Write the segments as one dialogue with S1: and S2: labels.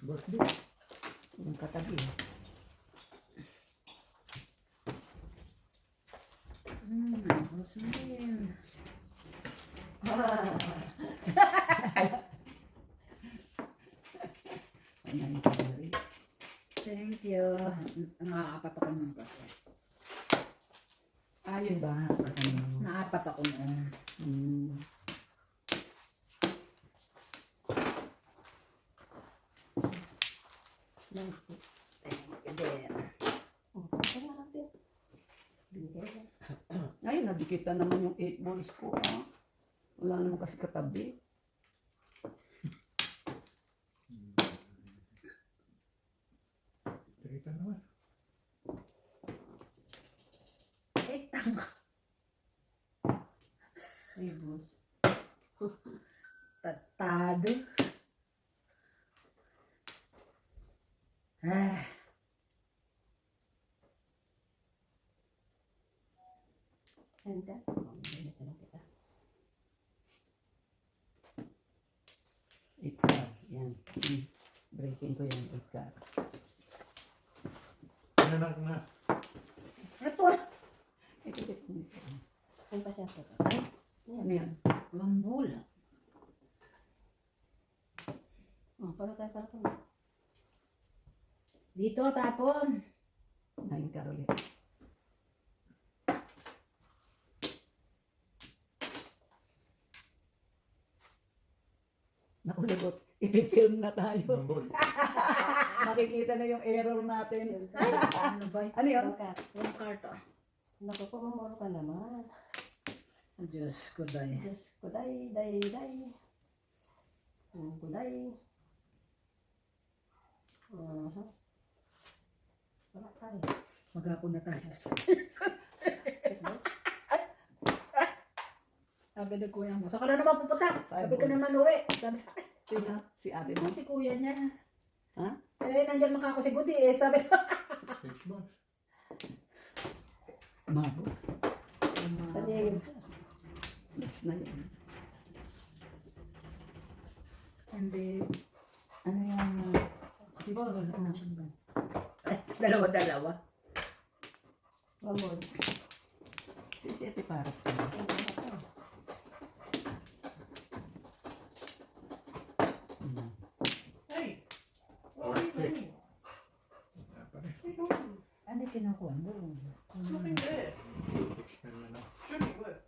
S1: birthday.
S2: Yung katabi.
S3: Gusto rin. Thank you. Nakaapat ako nun kasi.
S2: Ayun ba?
S3: Naapat ako nun.
S2: Nice.
S3: Thank you din.
S2: Ay, nadikitan naman yung 8 balls ko. Ah. Wala naman kasi katabi.
S1: Tirita naman.
S3: Tama.
S2: Ay, boss.
S3: Tatado. Ah.
S2: Handa. Ikar. Yan. Breaking ko yan. Ikar.
S1: Anak na.
S3: Ito.
S2: Ano pa siya? Ay, ano yan?
S3: Lambol.
S2: Oh, para tayo.
S3: Dito tapon.
S2: 9 kar ulit. Nakulabot. Ipifilm na tayo.
S1: Bambol.
S2: Makikita na yung error natin.
S3: Ay, ano ba?
S2: Ano yun?
S3: Yung karto.
S4: Naku po, mamoro ka naman.
S3: Diyos ko day.
S4: Diyos ko, day. Kuday. Wala ka eh.
S3: Maghapon na tayo. Sabi ni kuya mo, saka na naman pupunta. Sabi ka naman uwi. Sabi sa akin.
S2: Sino? Si ate mo?
S3: Si kuya niya.
S2: Ha?
S3: Eh, nandyan makakasiguti eh. Sabi ko.
S1: 6 months.
S2: Mago.
S4: Paningin ka.
S2: Yes na yan.
S3: Hindi. Ano yung... Ay, dalawa.
S4: Mamor.
S2: Si ate paras ka.
S4: Hey!
S1: Okay. Wala pa rin.
S3: Ano kinukuha mo?
S4: Nothing there.
S1: Expand na na.
S4: Show me where.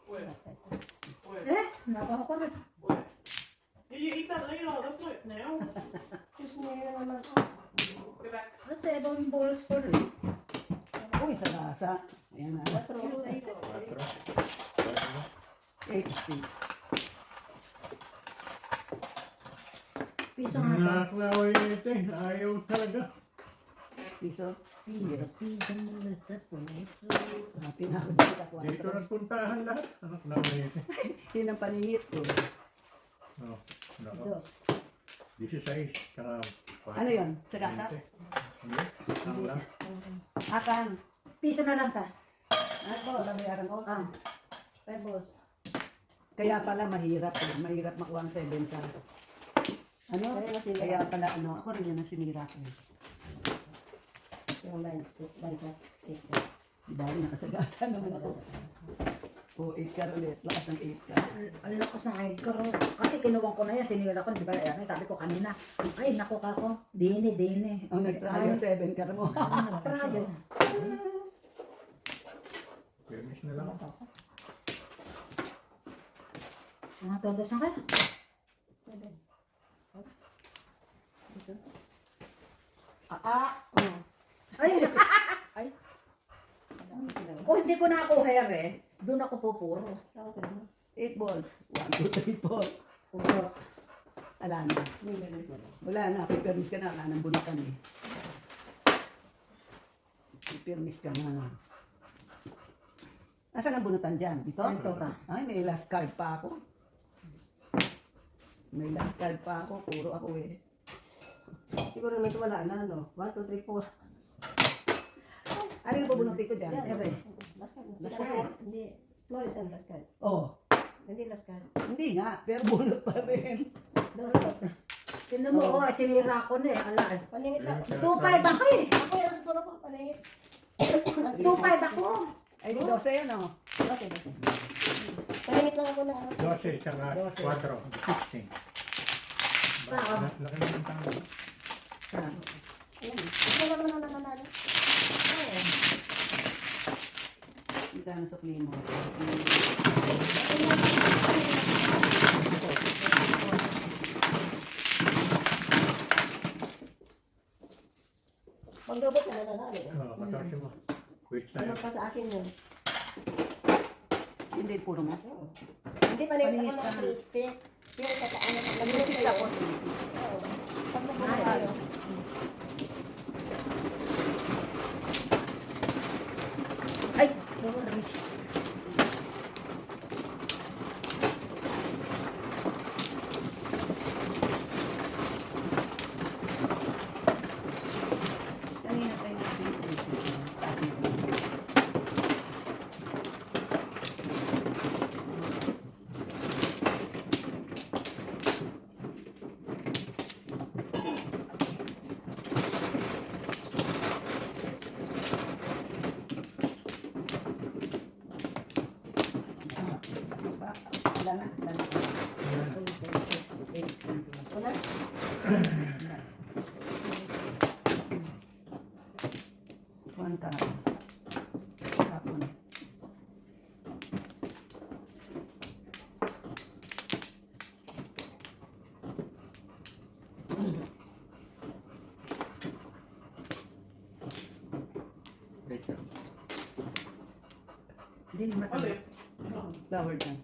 S4: Where? Where?
S3: Eh, nakuha ko rin.
S4: Where? You eat that later. That's not now. Just near naman. Go back.
S3: Kasi ibang balls ko rin.
S2: Uy, sa lasa. Ayan na.
S4: 4 later.
S2: 8 sticks.
S3: Piso nga to.
S1: Nakaklaway ito eh. Ayaw talaga.
S2: Piso.
S3: Piso mula sa puso.
S2: Happy na ako dito.
S1: Dito nagpuntahan lahat. Nakaklaway ito.
S2: Yun ang paningit ko.
S1: Oh, nako.
S4: Dos.
S1: 16. Saka
S2: Ano yun? Sa gata?
S1: Hindi. Ang lang.
S2: Akang.
S3: Piso na lang ta.
S2: Ako, nabayaran ko.
S3: Ah.
S4: Pebbles.
S2: Kaya pala mahirap. Mahirap makuha ang 7 ka. Ano? Kaya pala ano. Ako rin yun ang sinira ko.
S4: Yung line stick. Line ka.
S2: Dahil nakasagasa naman ako. O 8 ka ulit. Lakas ng 8 ka.
S3: Ang lakas ng Edgar. Kasi kinuwang ko na yan. Sinira ko. Di ba? Yan, sabi ko kanina. Ay, naku ka ko. Dini.
S2: Ang nagtrayo 7 ka mo.
S3: Nagtrayo.
S1: Permis na lang.
S3: Mga todos na kayo. Ay. Ay. Kung hindi ko na ako hair eh, doon ako pupuro.
S2: 8 balls. 1, 2, 3, 4.
S3: Puro.
S2: Wala na. Wala na. Pipirmis ka na. Wala nang bunutan eh. Pipirmis ka na. Nasaan ang bunutan dyan? Dito?
S3: Ito ta.
S2: Ay, may last card pa ako. May last card pa ako. Puro ako eh.
S4: Siguro naman ito wala na, no? 1, 2, 3, 4.
S2: Ano yung bubunutin ko dyan?
S3: Ere.
S4: Last card. Hindi. Flores and last card.
S2: Oh,
S4: Hindi last card.
S2: hindi nga. Pero bunot pa rin.
S4: Dos.
S3: Tinan mo, oh, sinira ko na eh. Ala, eh.
S4: Paningit na.
S3: 2.5 ako eh.
S4: Ako yung alas pala ko, paningit.
S3: 2.5 ako.
S2: Ay, di 12 yun, oh.
S4: Okay, okay. Paningit lang ako ng ano.
S1: 12, tsaka 4, 16. Laki na yung tango.
S4: Ayan. Ito na naman ang nanalo.
S2: Magkano sukli mo?
S4: Magdobot na nanalo.
S1: Oo, 14 mo. Wait tayo.
S4: Ano pa sa akin yun?
S2: Hindi, puro mo.
S4: Hindi paningit ako
S2: Paningit
S4: ng
S2: ka.
S4: crispy. Pero sa ano ng
S2: Nag-resist ako.
S4: Pag nagmamahalo.
S3: Ay, sorry.
S2: Kanina tayo nag-resist. Wala na, wala na.
S4: Una?
S2: Kuhan ka. Hapon.
S1: Wait lang.
S3: Hindi naman.
S2: Flower dyan.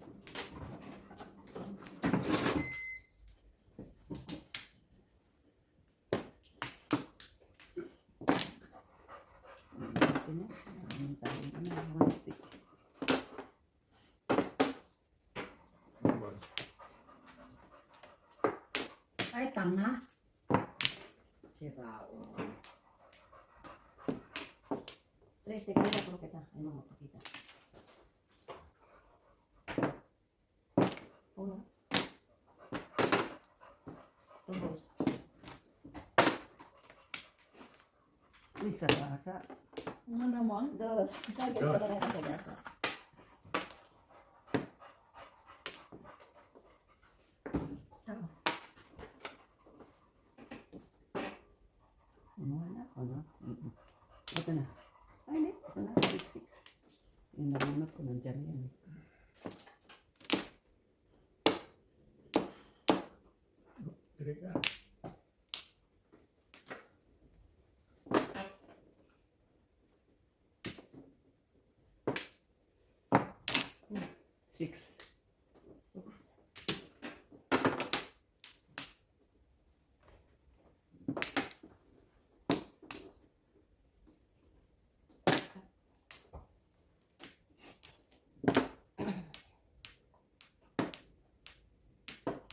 S3: Ay, tanga. Sirao.
S4: Tres, teka nila puro kita. Ay mga pakita. Una. Tubos.
S2: Uy, sarasa.
S3: Ano naman?
S4: Dos. Sabi ko na lang sa gasa.
S2: Wala ko, no? Ito na. Ay, hindi. Ito na. 6. Yung nabunot ko, nandyan yan.
S1: Dire ka.
S2: Six.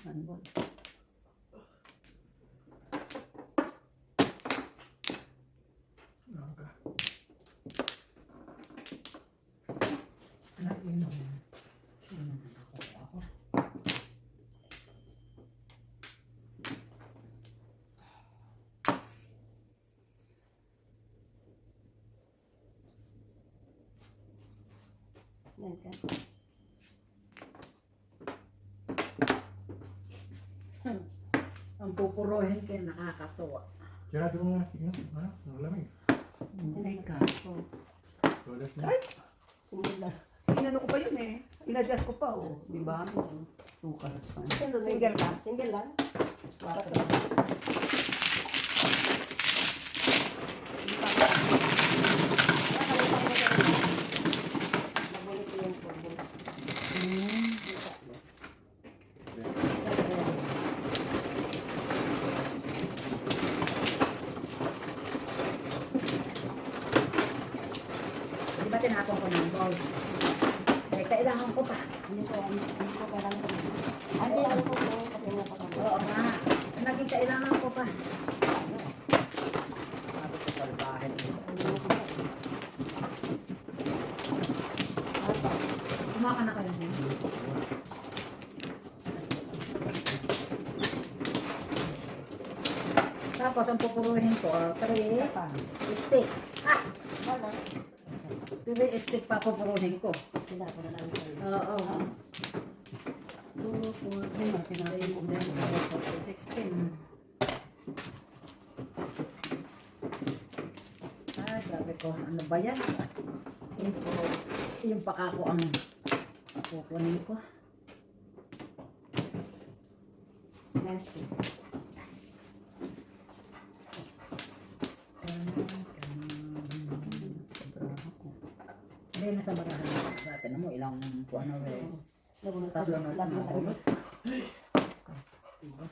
S2: Handball.
S1: Naka.
S3: Anak, yun naman. Ako.
S4: Yan ka.
S3: Ang pupuruhin kayo nakakatuwa.
S1: Sirado mo nga. Sige, ano? Ang lamig.
S2: Hindi ka.
S1: Toilet na.
S4: Single lang.
S2: Inano ko pa yun eh. In-adjust ko pa, oh. Di ba? Tukar.
S4: Single ka? Single lang? Quatro. Nabulit ko yung tubos.
S3: Di ba tinapon ko ng balls? Eh, kailangan ko pa.
S4: Hindi ko kailangan ko. Hindi lang ko kasi napakagod.
S3: Oo nga. Naging kailangan ko pa. Sabi ko salbahin. Kumaka na kayo. Tapos ang pupuruhin ko, 3
S2: Isa pa.
S3: stick. Ah!
S2: Wala.
S3: 3 stick pa pupuruhin ko.
S2: Sila ko na lang sa'yo.
S3: Oo. 2, 4, 6, 8, 16. Ah, sabi ko, ano ba yan? Yung paka ko ang pupunin ko.
S2: Next.
S3: Hindi, nasa bagahan natin mo, ilang kung ano eh. Tatlo na
S2: Last na tayo.
S3: nahulog. Diba?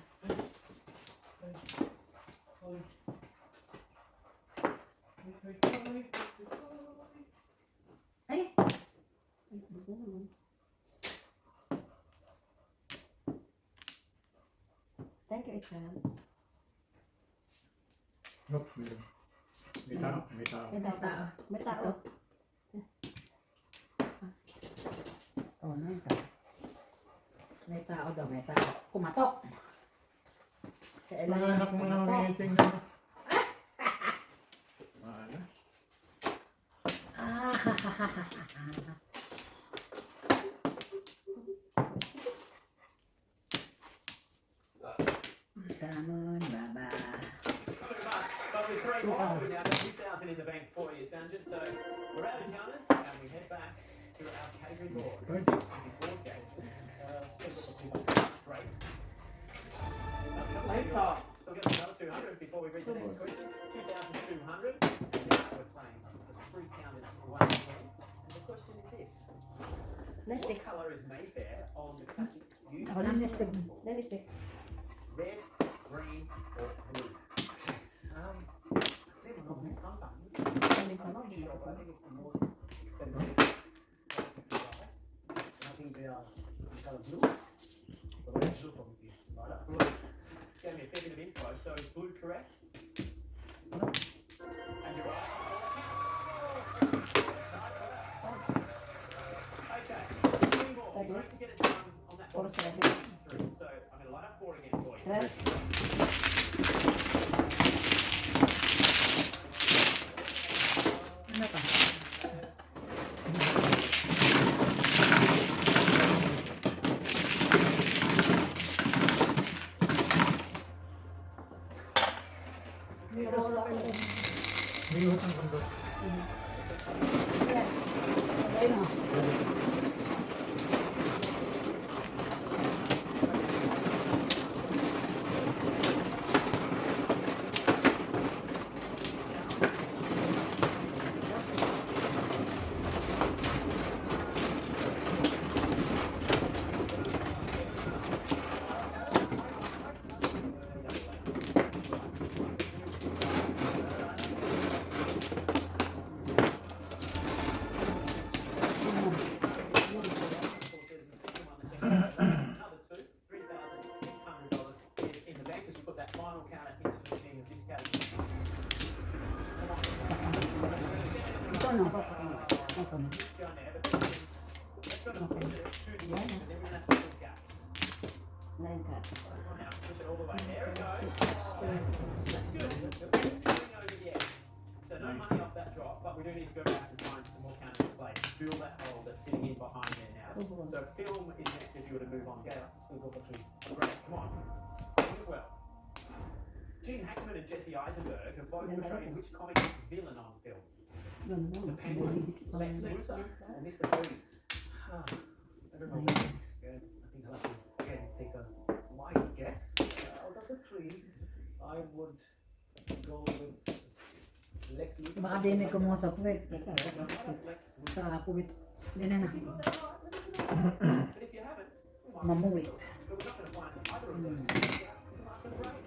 S3: Ay!
S2: Thank you, Ichal.
S1: Oops, may tao, may tao.
S2: May tao. May tao.
S3: Oh, may tao. May tao daw, may tao. Kumatok! Kailangan
S1: Anak mo na
S3: kumatok.
S1: meeting na. Ano?
S3: Ah, come on, Baba.
S5: But with 3 more, we now got 2,000 in the bank for you, Sanjit. So we're out of counters and we head back to our category board.
S1: Good.
S5: Next to the board gates. Great.
S4: Later.
S5: So we'll get another 200 before we reach the next question. 2,200. Now we're playing the 3 counters once again. And the question is this.
S2: Next
S5: What
S2: stick.
S5: colour is Mayfair on the classic
S3: Ako na listed.
S2: Next stick.
S5: red, green, or blue? Never know these sometimes.
S2: Galing pa lang.
S5: Sure, but I think it's the most expensive. I think they are in color blue. So that's blue for me. Right, blue. Gave me a fair bit of info. So is blue correct? And you're right. Okay. 3 more. We're going to get it done on that
S2: Four
S5: box.
S2: seconds.
S5: 3. So I'm going to line up 4 again for you.
S2: Rest.
S3: Ano pa?
S1: May utang kondo.
S2: Sino?
S5: Another 2, $3,600 is in the bank as we put that final counter into the machine of this category.
S2: Ito ano? Ito ano?
S5: Just going there, but let's go to push it to the end, and then we're going to have to fill gaps.
S2: 9 cards.
S5: Now, push it all the way. There it goes. That's good. Going over the edge. So no money off that drop, but we do need to go back and find some more counters to play. Fill that hole that's sitting in behind there now. So film is next if you were to move on. Gail, great, come on. Do it well. Gene Hackman and Jesse Eisenberg have both portrayed which comic book villain on film?
S2: Yun
S5: The
S2: mo.
S5: Penguin, Lex Luthor, and Mr. Freeze. I don't know. Good. I think I'll have to again take a wide guess. Out of the 3, I would go with Lex Luthor.
S3: Baka dinig ko mo sa puwit.
S5: Lex Luthor.
S3: Sa puwit. Hindi na na.
S5: But if you haven't, we might.
S3: Mamuwit.
S5: But we're not going to find either of those. It's a mark for the break.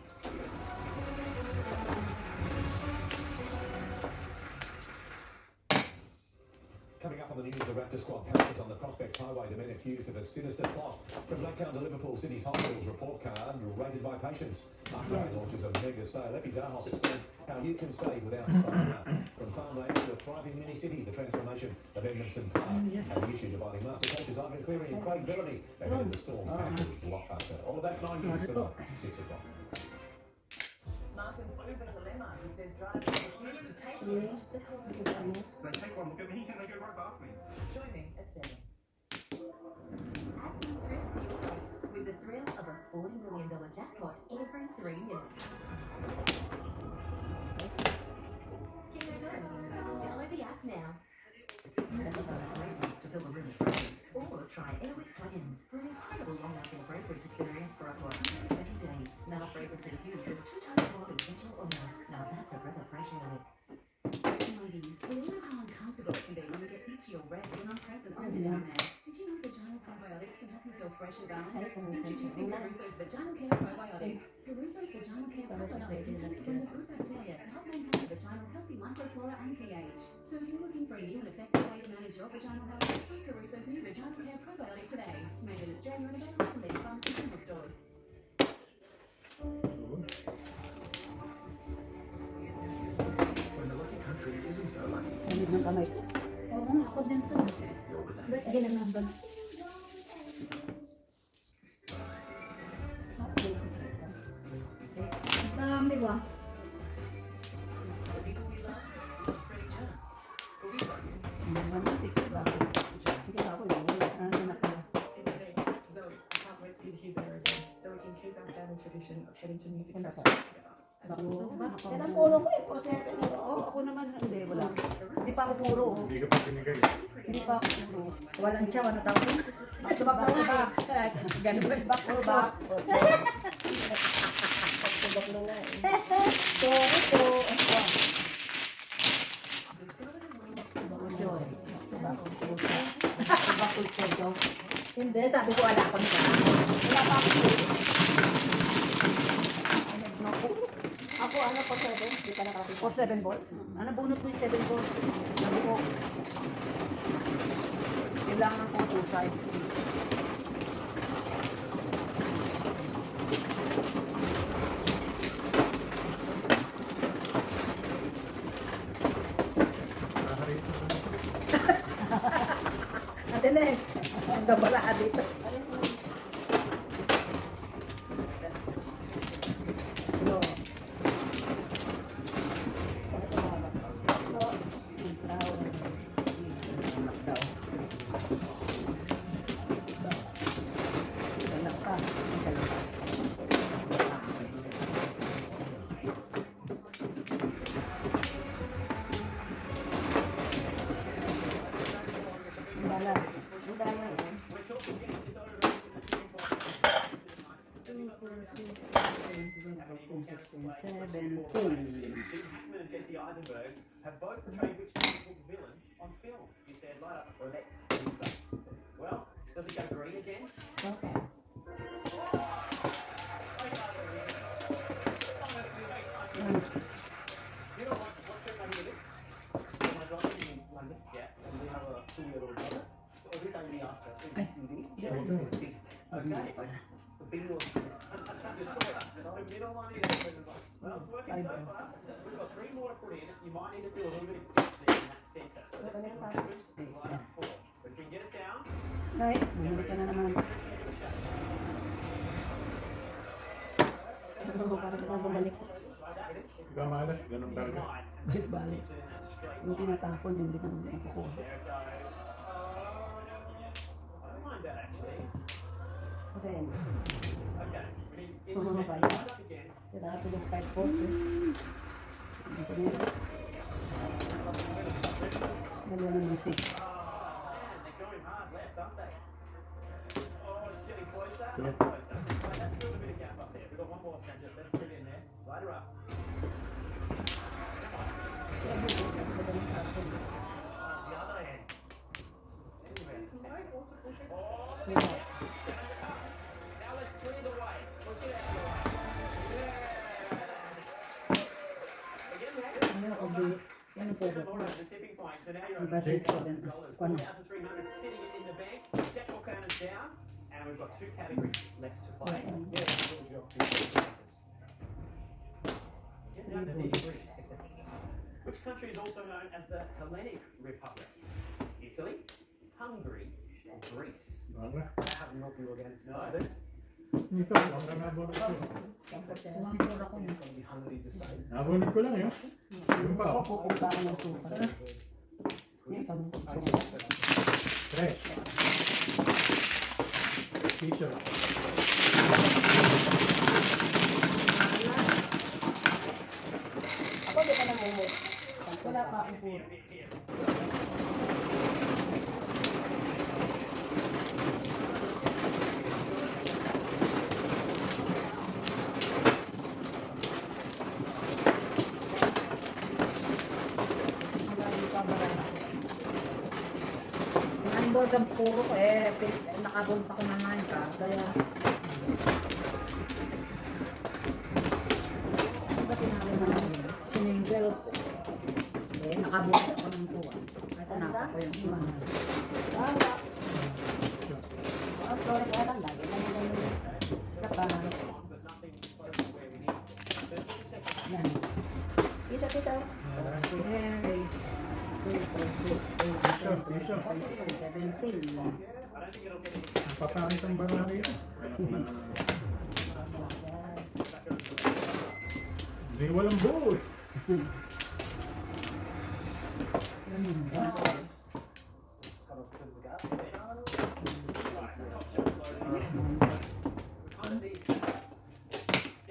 S6: Coming up on the news, the Raptor squad captures on the Prospect Highway the men accused of a sinister plot. From Blacktown to Liverpool City's hospitals report card raided by patients. Upgrade launches a mega sale. Effie's Arhos explains how you can save without saving up. From farmland to a thriving mini city, the transformation of Edmondson Park. And the issue dividing master coaches Ivan Cleary and Craig Bellamy ahead of the Storm Factors blockbuster. All of that 9 news tonight, 6 o'clock.
S7: Martin's Uber dilemma. He says drivers refuse to take him because of his race.
S8: They take one look at me and they go right past me.
S7: Join me at 7.
S9: Add some thrill to your day with the thrill of a $40 million jackpot every 3 minutes. Can you go? Download the app now.
S7: To fill the room with fragrance, or try Airwick plugins for an incredible long-lasting fragrance experience for up to 120 days. Now fragrance infused with 2 times more essential oils. Now that's a breath of fresh air.
S10: Ladies, we all know how uncomfortable it can be when we get itchy or red or unpleasant under down there. Did you know vaginal probiotics can help you feel fresh and balanced? Introducing Caruso's Vaginal Care Probiotic. Caruso's Vaginal Care Probiotic contains abundant good bacteria to help maintain the vaginal healthy microflora and pH. So if you're looking for a new and effective way to manage your vaginal health, try Caruso's new Vaginal Care Probiotic today. Made in Australia and available from leading pharmaceutical stores.
S8: When the lucky country isn't so lucky,
S2: Lamig ng kamay ko.
S3: Oo, ako din to. Ba't ginanong ba? Ang dami ba?
S2: Manisik ba? Kasi ako yun. Ano na ka?
S4: Zoe, I can't wait for you to hear there again. So we can keep our family tradition of heading to music
S2: Ano
S4: festivals together.
S3: Bakit ba? Yan ang ulo ko eh. Porsyento na to.
S2: Oo, ako naman. Hindi, wala. Hindi pa ako puro.
S1: Hindi ka pa pinigay.
S2: Hindi pa ako puro.
S3: Walang siya, ano tawag yun? Back to back na nga eh.
S2: Ganun ba? Back or back?
S3: Back na nga eh. Sorry to. Hindi, sabi ko wala ko nila. Wala pa ako. Ako ano po 7? Hindi pa nakakita.
S2: For 7 balls? Ano bunot ko yung 7 balls? Sabi ko, kailangan ko 2 sides.
S3: Ate na eh. Ang gabala ka dito.
S2: No.
S5: Hackman and Jesse Eisenberg have both portrayed which comic book villain on film. You said later, let's. Well, does it go green again?
S3: Okay.
S5: You know what trick I did? When I got in London, yeah, and we have a 2-year-old daughter. So every time we ask her, ABCD, she always says big. Okay? The big one. The middle one is, well, it's working so far. We've got 3 more to put in. You might need to do a little bit of depth there in that centre. So let's see what happens. Right up 4. But if we can get it down,
S2: Ay, bumili ka na naman. Para ka na bumalik.
S1: Ikaw malas, ganun talaga.
S2: Balik balik. Yung tinatapon, hindi ka naman nakukuha.
S5: There it goes. I don't mind that actually.
S2: Then,
S5: Okay, we need in the centre, right up again.
S2: kailangan ko yung 5 balls eh. Hindi ko na. Dalawa ng 6.
S5: Man, they're going hard left, aren't they? Oh, it's getting closer and closer. Right, that's still a bit of gap up there. We've got one more centre. Let's put it in there. Light her up. The other end. Send it around the centre. Oh, now let's clear the way. Push it out of the way. Yeah. Again, man.
S3: Ano ako di. Yan ang pwede ko.
S5: The tipping point. So now you're
S3: Diba 6 7? Kung ano?
S5: 4,300 sitting in the bank. Deck or counters down. And we've got 2 categories left to play. Yeah, good job. Get down to nitty-gritty. Which country is also known as the Hellenic Republic? Italy, Hungary, or Greece?
S1: Ano?
S5: I haven't helped you again. No, this.
S1: Ito, ang nabunod ko.
S3: Umangkor ako yun.
S1: Nabunod ko lang yun. Yung pa, oh.
S2: Pupunta ako ng tupa.
S1: Fresh. T-shirt.
S2: Ako di ka na mumot. Wala pa akong puro.
S3: Pinaimbol sa puro ko nakabunta ko na naman ka. Kaya, ano ba tinawag na namin? Sininggle ko. Nakabunta ko ng puro. At napa ko yung iba.
S2: Ang flora kaya lang lagi. Sa pa. Yan. Isa.
S3: 17.
S1: Ang papangit ang barangay yun. Hindi walang buhol.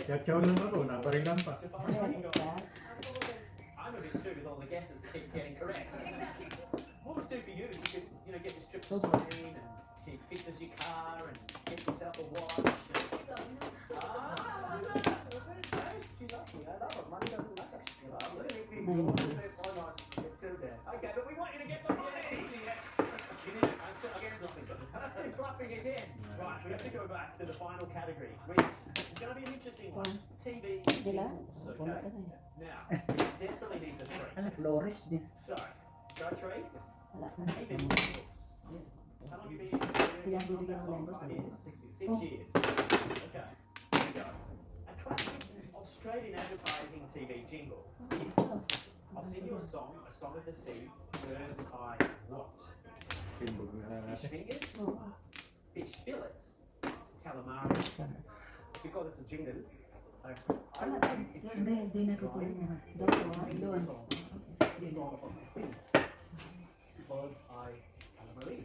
S1: Yachaw lang ako, nabarilan pa.
S5: I'm a bit too with all the guesses keep getting correct. Exactly. What would it do for you if you could, get this trip to Spain and he fixes your car and gets yourself a watch? Okay, but we want you to get the money. I'm bluffing again. Right, we have to go back to the final category, which is going to be an interesting one. TV jingles. Okay. Now, we desperately need the three.
S3: Ano, Flores din.
S5: So, go three. TV jingles. How long have you been in this? 6 years. Okay, here we go. A classic Australian advertising TV jingle is I'll sing you a song of the sea, bird's eye what? Fish fingers, fish fillets, calamari. Because it's a jingle,
S3: Hindi na ko kumuha.
S2: Doon.
S5: bird's eye calamari.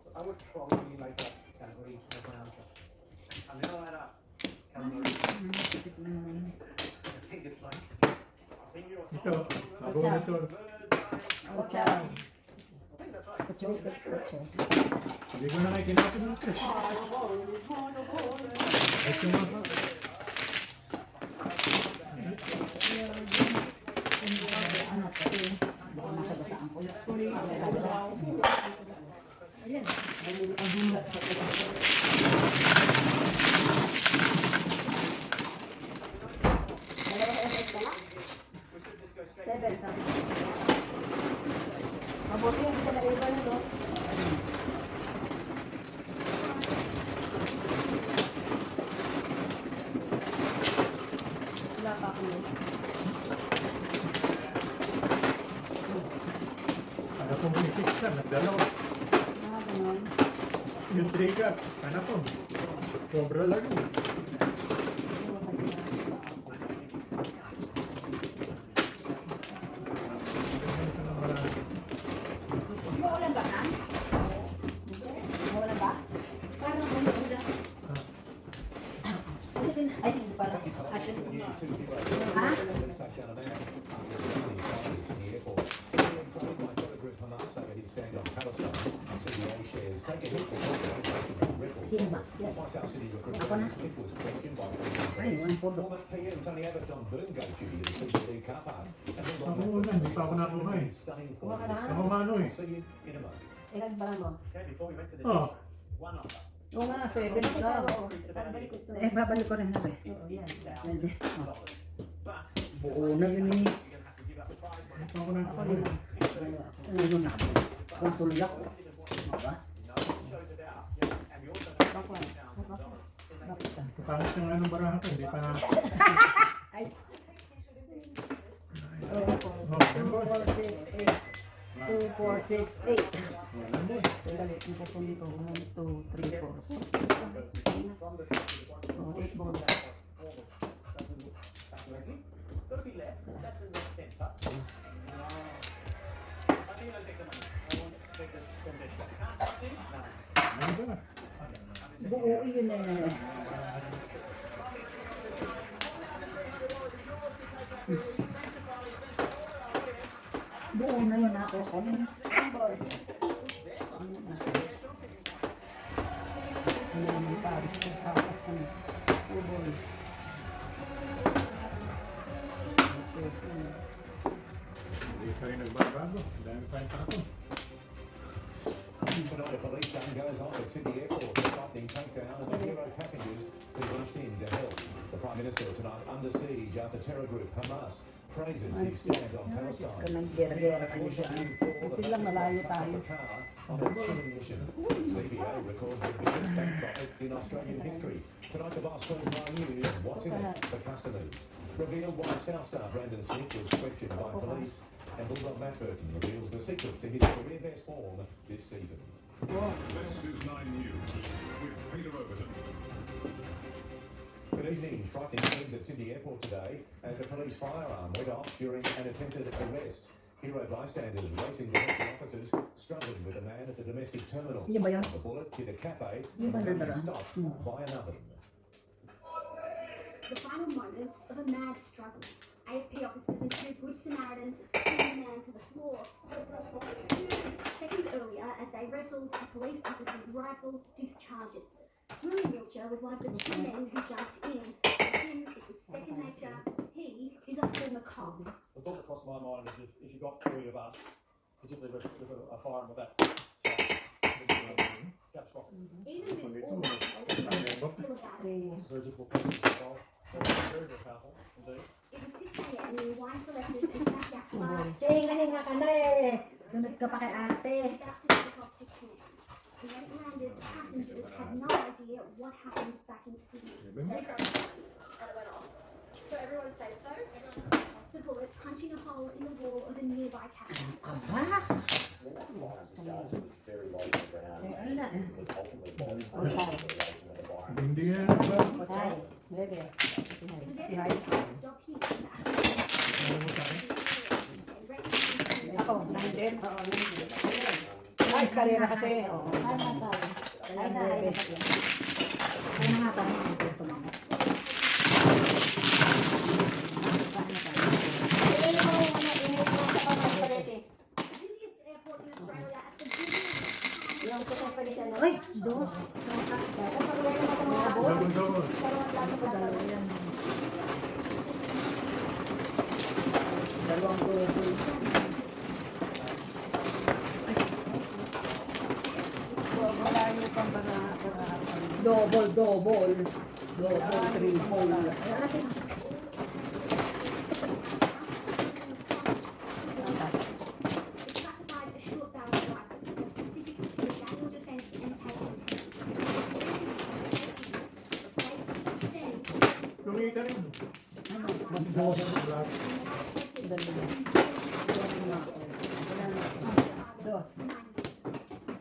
S5: So I would probably like that calamari as my answer. I'm gonna add up calamari.
S3: Sakit na naman.
S5: I think it's like I'll sing you a song.
S1: Ito, nabunod to.
S2: Ocha.
S5: I think that's right.
S1: Hindi ko na kayo kinapin ito. Ito nga ba?
S2: Mabuti yung isa na iba nito. Wala pa ako yun.
S1: Ano kung itik ka, nagdalawa.
S2: Ganun.
S1: Yung trigger, ano po? Sobra lang yun.
S3: Umuulan ba ka? Umuulan ba? Parang umuulan. Ay, hindi pala. Ha? Sino ba? Ako na. Ay, one for the...
S1: Ako una, hindi pa ako nakuha eh. Ako mano eh.
S2: Ilan ba mo?
S5: Okay, before we went to the
S1: Oh.
S5: one offer.
S2: Oo nga, 7 ka.
S3: Babalik ko rin na rin.
S2: Oo, yan.
S3: Pwede.
S5: But
S3: Buo na yun eh.
S5: you're gonna have to give up the prize money.
S1: Ito ako nakuha eh.
S3: Ano yun na? Kung tulak. Diba?
S5: No one shows about. And we also have $1,000.
S1: Pangit yung anong barahan ko, hindi pa na...
S3: Ay.
S1: Oh,
S3: 2, 4, 6, 8. 2, 4, 6, 8.
S1: Wala mo eh.
S2: Dali, ipapun ko. 1, 2, 3, 4.
S3: Buo yun eh. Buo na yun ako. Kanina.
S2: Ano naman Paris ko tapos ano. Uboy.
S1: Hindi pa rin nagbabago. Dahil pa rin ako.
S6: Tonight, a police gun goes off at Sydney Airport, a frightening takedown of the Hero passengers who rushed in to help. The Prime Minister tonight under siege after terror group Hamas praises his stand on Palestine.
S3: Gera-gera kayo dyan.
S2: Biglang malayo tayo.
S6: On a chilling mission. CBA records the biggest bank profit in Australian history. Tonight, the boss tells my news what's in it for customers. Revealed why South Star Brandon Smith was questioned by police. And Bulldog Matt Burton reveals the secret to his career best form this season.
S8: This is 9 News with Peter Overton.
S6: Good evening. Frightening scenes at Sydney Airport today as a police firearm went off during an attempted arrest. Hero bystanders racing to help the officers struggling with a man at the domestic terminal.
S3: Yun ba yun?
S6: The bullet hit a cafe
S3: Yun ba
S6: and was
S3: nandara?
S6: stopped by an oven.
S9: The final moments of a mad struggle. AFP officers and two good Samaritans pinned the man to the floor. Seconds earlier, as they wrestled, a police officer's rifle discharges. Rory Milcher was one of the two men who jumped in. For him, it was second nature. He is a former cop.
S11: The thought that crossed my mind is if you got 3 of us, particularly with a firearm with that catastrophic,
S9: Even with all that, it's still a battle.
S11: very difficult person to control. Very, very powerful indeed.
S9: It was 6 a.m. when wine selectors and backyard bars
S3: Hinga-hinga ka na eh. Sunod ka pa kay ate.
S9: was about to take off to Cairns. When it landed, passengers had no idea what happened back in Sydney. And it went off. So everyone's safe though? The bullet punching a hole in the wall of a nearby cafe.
S3: Ka ba? Eh, ala eh.
S1: Hindi yan nagbabago.
S2: Bebe.
S9: Was everyone docked him back?
S2: Ako, nine din. Ay, eskalera kasi. Oo.
S3: Ay, natay. Ay, bebe. Ay, nga tayo. Ito lang.
S9: Busiest airport in Australia at the busiest
S3: Ay, dos.
S1: Double.
S3: Dalawa yan. Dalawang double.
S2: Wala niyo pang para
S3: Double, double. Double, triple. Ay, natin.
S9: It's classified as short barrel rifle, more specific to general defense and patent.
S1: Kumita rin.
S2: dos.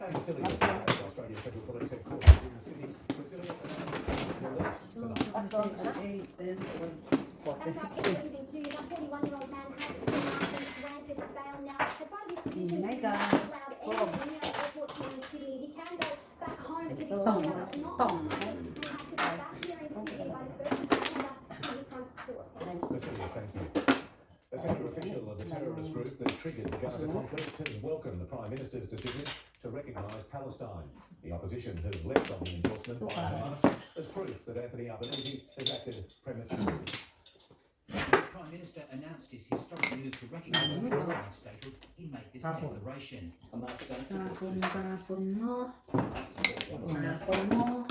S6: And Vasily, Australian Federal Police headquarters in the city. Vasily released tonight.
S2: Eight, 10, 12,
S9: That's
S2: 14, 16.
S9: right, evening to you. The 41-year-old man has been granted bail now. Advised his conditions
S2: Nice,
S9: are allowed any airport here in Sydney. He can go back home to Victoria, but not he has to be back here in Sydney by the 1st of September in the front court.
S6: Vasily, thank you. A senior official of the terrorist group that triggered the Gaza conflict has welcomed the Prime Minister's decision to recognise Palestine. The opposition has leapt on the endorsement by Hamas as proof that Anthony Albanese has acted prematurely.
S12: The Prime Minister announced his historic move to recognise Palestine statehood. He made this declaration.
S3: Tapon mo. Tapon mo.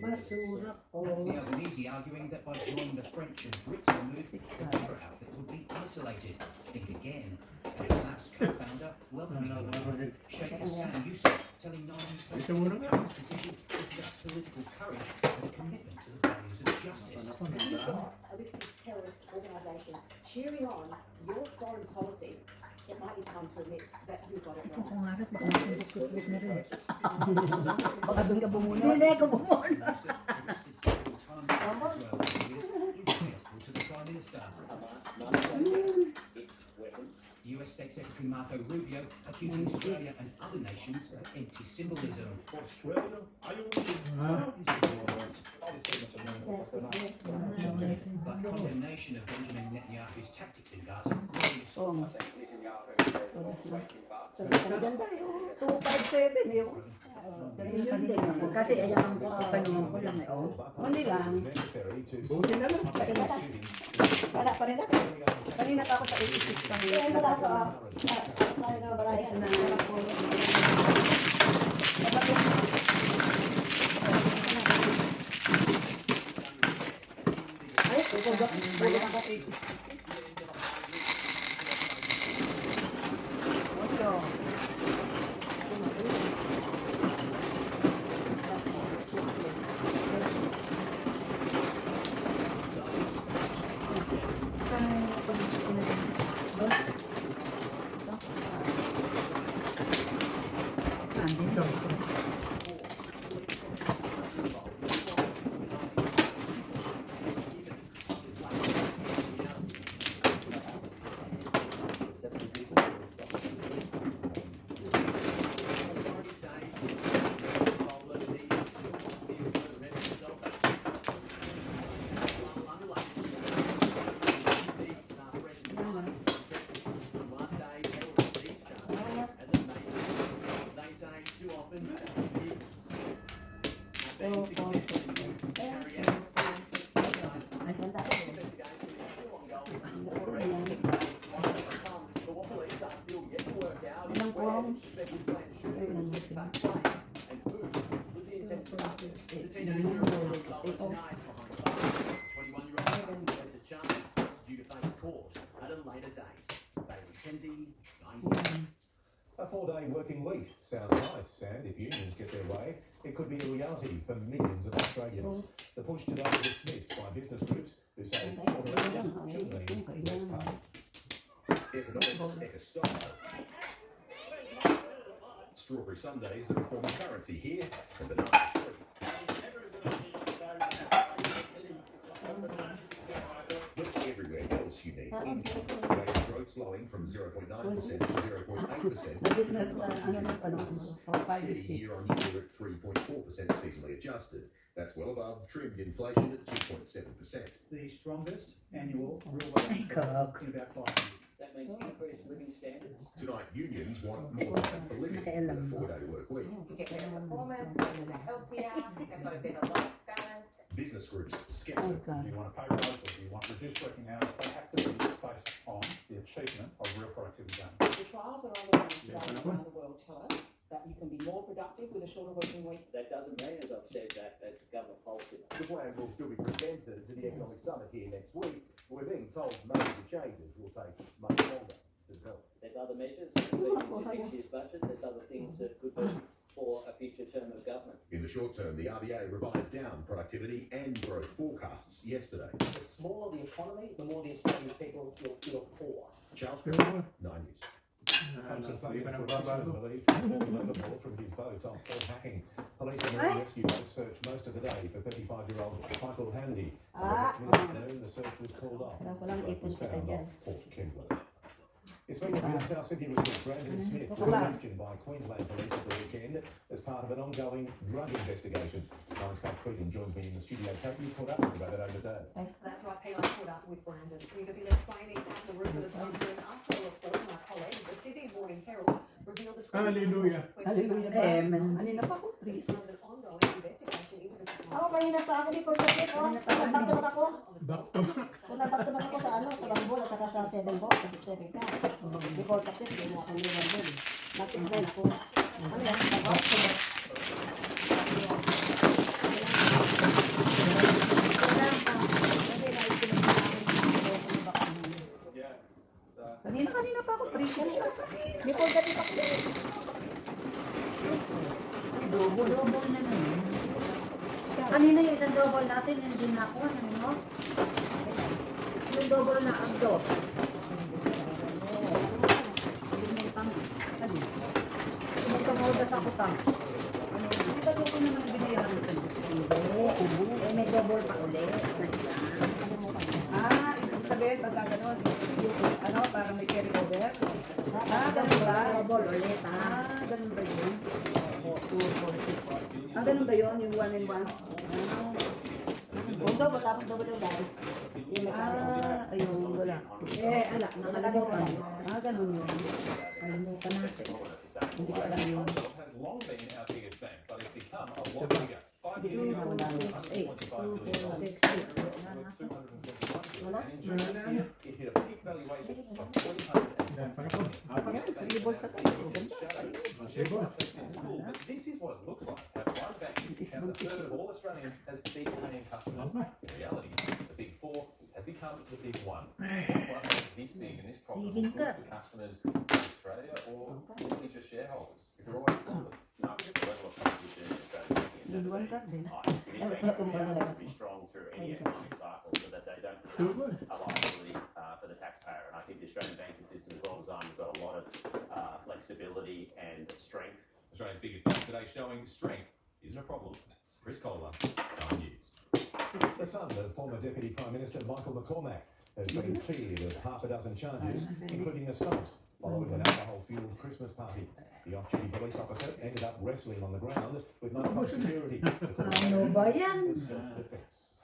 S3: Basura ko.
S12: Anthony Albanese arguing that by joining the French and Brits in the move, the terror outfit would be isolated. Think again. And Hamas co-founder welcoming the move, Sheikh Hassan Youssef, telling Nine his position reflects political courage and a commitment to the values of justice.
S10: You've got a listed terrorist organisation cheering on your foreign policy. It might be time to admit that you got it
S3: Ito
S10: wrong.
S3: kung harap, baka nakabukit na rin.
S2: Baka doon ka bumunod.
S3: Hindi ko bumon.
S12: Youssef, arrested several times in Israel over the years, is helpful to the Prime Minister. US State Secretary Marco Rubio accusing Australia and other nations of empty symbolism.
S8: Australia, are you
S12: But condemnation of Benjamin Netanyahu's tactics in Gaza grows.
S3: Yun din eh. Kasi ayan ang kanuhan ko lang eh. Oh.
S2: Hindi lang.
S1: Buti na lang.
S2: Wala pa rin natin. Kanina pa ako sa 86 pa rin. Wala pa. Rice na. Ay, tulog ako 86. Ocho.
S6: A 4-day working week sounds nice, and if unions get their way, it could be a reality for millions of Australians. The push today was dismissed by business groups who say shorter hours shouldn't mean less pay.
S8: Economics, style. Strawberry sundaes are a form of currency here, and bananas free. Look everywhere else you need income. Rate of growth slowing from 0.9% to 0.8%. Steady year on year at 3.4% seasonally adjusted. That's well above trimmed inflation at 2.7%.
S11: The strongest annual real wage in about 5 years.
S5: That means increased living standards.
S8: Tonight, unions want more time for living with a 4-day work week.
S7: You get better performance, workers are healthier, they've got a better life balance.
S8: Business groups sceptical.
S11: Do you want a pay rise or do you want reduced working hours? They have to be based on the achievement of real productivity gains.
S13: The trials that are underway today around the world tell us that you can be more productive with a shorter working week.
S5: That doesn't mean, as I've said, that it's government policy.
S8: The plan will still be presented to the Economic Summit here next week. We're being told major changes will take much longer to develop.
S5: There's other measures that feed into next year's budget. There's other things that could be for a future term of government.
S8: In the short term, the RBA revised down productivity and growth forecasts yesterday.
S5: The smaller the economy, the more the Australian people will feel poor.
S8: Charles Griffin, 9 News.
S6: Hudson Fagan for Richmond believed to have fallen overboard from his boat on Port Hacking. Police and marine rescue boats searched most of the day for 35-year-old Michael Handy. At mid-afternoon, the search was called off. The boat was found off Port Kimberley. It's been revealed South Sydney recruit Brandon Smith was questioned by Queensland Police at the weekend as part of an ongoing drug investigation. Lions Club Creedon joins me in the studio. Kate, you caught up with about it over the day.
S7: That's right, Pete, I caught up with Brandon because he left training at the room of the Sunderland after a report from our colleague, the Sydney Morning Herald, revealed the
S1: Hallelujah.
S2: Hallelujah. Kanina pa ako, please.
S7: an ongoing investigation into the supply.
S3: Ako kanina pa ako di pagkakit. Nagtulog ako.
S1: Bakto.
S3: Kung nagtulog ako sa sa Bambol at saka sa 7 Box, sa Pacific ka. Before tapos, hindi na ako nilang doon. Nag-explain ako. Ano yan?
S2: Kanina pa ako, precious.
S3: Before tapos ako. Double na naman. Kanina yung isang double natin, hindi na ako. Ano? Yung double na ang dos. Magkamudas ako tam.
S2: Di ba ko naman binayaran sa
S3: Hindi. May double pa ulit na isa.
S2: ibig sabihin, pagka gano'n, ano, para may carry over? Ganun ba?
S3: Double ulit,
S2: Ganun ba yun? Ganun ba yun? Yung 1 and 1?
S3: Kung double, tapos double yung guys.
S2: Ayun, wala.
S3: Ala, nakalimutan.
S2: Ganun yun.
S3: Kalimutan natin.
S2: Hindi ko alam yun.
S6: has long been our biggest bank, but it's become a lot bigger. 5 years ago, it was $125 billion. And in June this year, it hit a peak valuation of $320 billion. But this is what it looks like to have one bank and a third of all Australians as fee-paying customers. In reality, the big four has become the big one. What makes this big and this profitable good for customers in Australia or simply just shareholders? Is there always a profit?
S14: No, because the level of competition in Australia banking is to be strong through any economic cycle so that they don't become a liability for the taxpayer. And I think the Australian banking system is well designed. We've got a lot of flexibility and strength.
S6: Australia's biggest bank today showing strength isn't a problem. Chris Kohler, 9 News. The son of former Deputy Prime Minister Michael McCormack has been cleared of half a dozen charges, including assault, following an alcohol-fueled Christmas party. The off-duty police officer ended up wrestling on the ground with no security.
S3: Ano ba yan?
S6: Self-defense.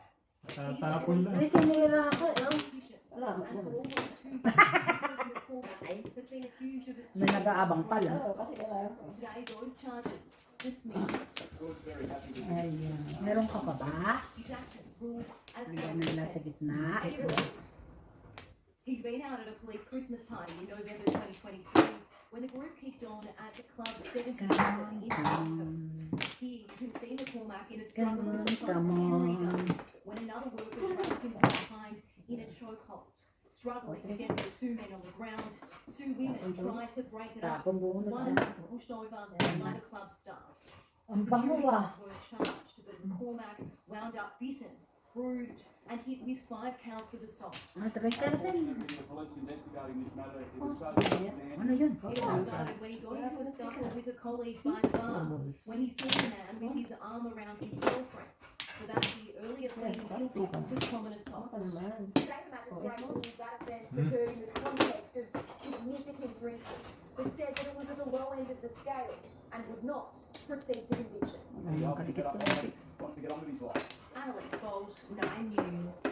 S1: Tatapon lang.
S3: Ay, sinira ako. Wala. May nag-aabang pala. Ayan. Meron ka pa ba? Ayan na lang sa gitna.
S10: He'd been out at a police Christmas party in November 2023 when the group kicked on at the Club 77 in Gold Coast. Here you can see McCormack in a struggle with the club's security guard when another worker grabs him from behind in a chokehold. Struggling against the two men on the ground, two women tried to break it up. One of them pushed over by the club staff. Security guards were charged, but McCormack wound up bitten, bruised, and hit with 5 counts of assault.
S3: Ano yun?
S10: It all started when he got into a scuffle with a colleague by the bar, when he saw a man with his arm around his girlfriend. For that, he earlier pleaded guilty to common assault.
S15: Today, the magistrate ruled that offence occurred in the context of significant drinking, but said that it was at the low end of the scale and would not proceed to conviction.
S10: Alex Bolt, 9 News.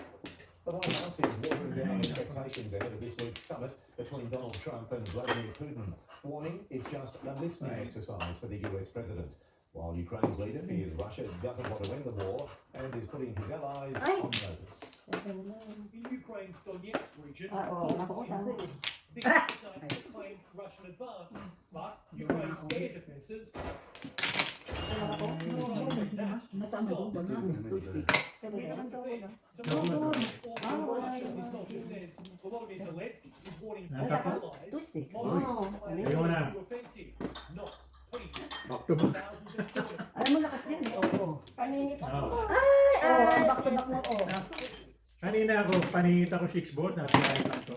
S6: The White House is watering down expectations ahead of this week's summit between Donald Trump and Vladimir Putin, warning it's just a listening exercise for the US president. While Ukraine's leader fears Russia doesn't want to win the war and is putting his allies on notice.
S16: In Ukraine's Donetsk region, policy improved. The exercise claimed Russian advance, but Ukraine's air defences. Soldier says Volodymyr Zelensky is warning allies to offensive, not peace.
S3: Alam mo lakas din eh. Oo.
S15: Paninit ako.
S3: Back to back mo.
S1: Kanina ako, paninit ako 6 board na pinahit lang to.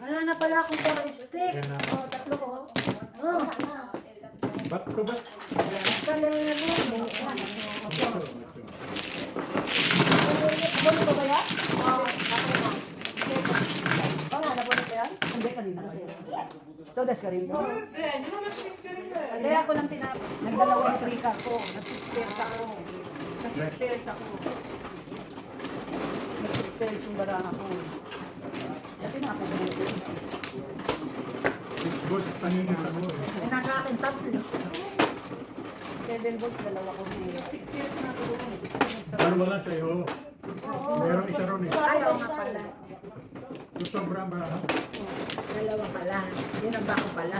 S3: Wala na pala akong porridge stick.
S15: Tatlo ko.
S1: Back to back.
S3: Kalero.
S15: Bunod ko ba yan?
S3: Nabunod ko yan? Hindi, kanina. Sodas ka rin mo? Hindi, ako lang tinapos. Nagdalawang trick ako. Nag-6 ako. Nag-6 ako. Nag-6 yung barang ako. Dati na ako ganito.
S1: 6 board, paninit ako.
S3: Nasa akin, tatlo. 7 volts, dalawa ko. 6 na ako.
S1: Pero wala sa'yo. Meron isa ron eh.
S3: Ayaw nga pala.
S1: Sobrang ba?
S3: Dalawa pala. Yun ang bako pala.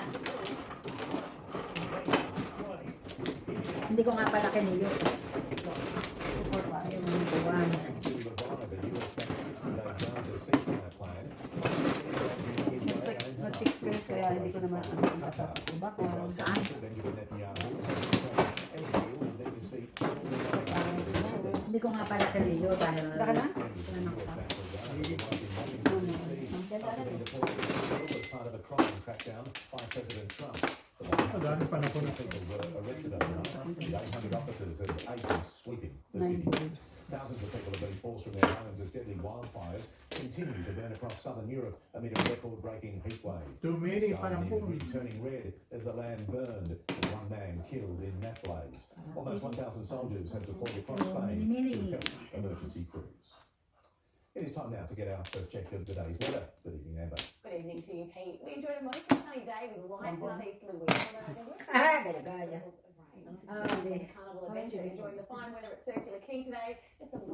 S3: Hindi ko nga pala kiniyo. Mag-6 pairs kaya hindi ko naman bako. Saan? Hindi ko nga pala kiniyo dahil... Baka na?
S1: Dahil pa na po na.
S6: People were arrested overnight. The 800 officers and agents sweeping the city. Thousands of people have been forced from their homes as deadly wildfires continue to burn across southern Europe amid a record-breaking heatwave. Skies in Italy turning red as the land burned, and one man killed in that blaze. Almost 1,000 soldiers have deployed across Spain to help emergency crews. It is time now to get our first check of the day's weather. Good evening, Amber.
S17: Good evening to you, Pete. We enjoyed a mostly sunny day with light southeasterly winds. Carnival adventure, enjoying the fine weather at Circular Quay today. Just a light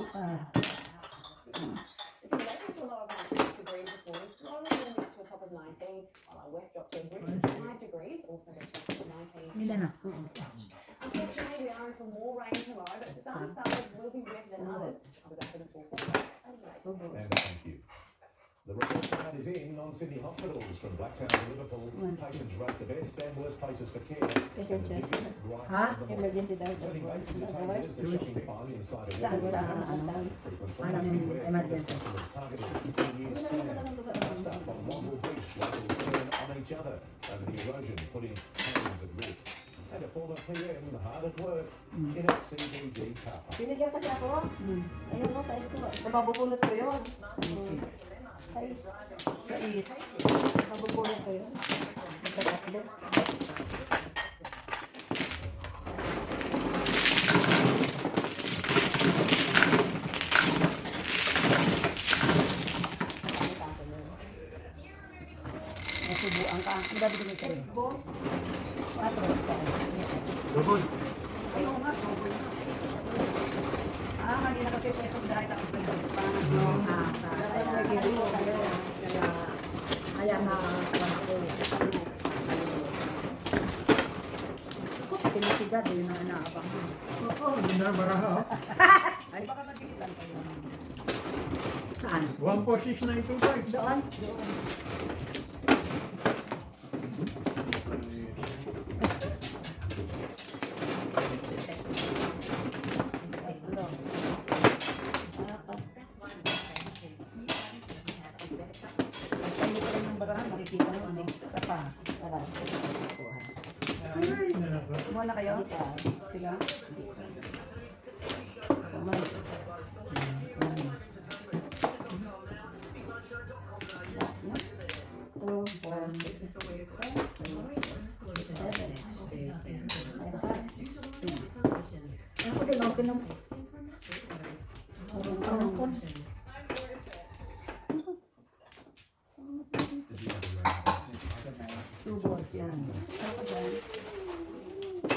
S17: it's elevated to a low of about 6 degrees this morning, slowly warming up to a top of 19, while our west dropped to a brisk 5 degrees, also a top of 19. Unfortunately, we are in for more rain tomorrow, but some suburbs will be wetter than others. I'll be back with a full forecast.
S6: Amber, thank you. The report card is in on Sydney hospitals from Blacktown to Liverpool. Patients rate the best and worst places for care.
S3: Emergency daw.
S6: Turning late to the tasers, the shocking find inside a frequent
S3: emergency.
S6: targeted in new scam. Stuff on Womble Beach, locals turn on each other over the erosion, putting homes at risk. And a former PM hard at work in a CBD car park.
S3: Binigyan kasi ako. Ayun mo, size ko. Mabubulot ko yun. Size. Mabubulot ko yun. Magkatatlo. Nasubuan ka. Ang gabi din ito.
S1: Double.
S2: Ayun nga. Kanina kasi peso dahil tapos nag-bus pa.
S3: Kaya na ako. Kasi pinasigat yun ang inaabang.
S1: Oo, hindi na maraha.
S2: Ay, baka nagkikitan kayo.
S3: Saan?
S1: 146925.
S3: Doon?
S2: Kumuha na kayo? Sige.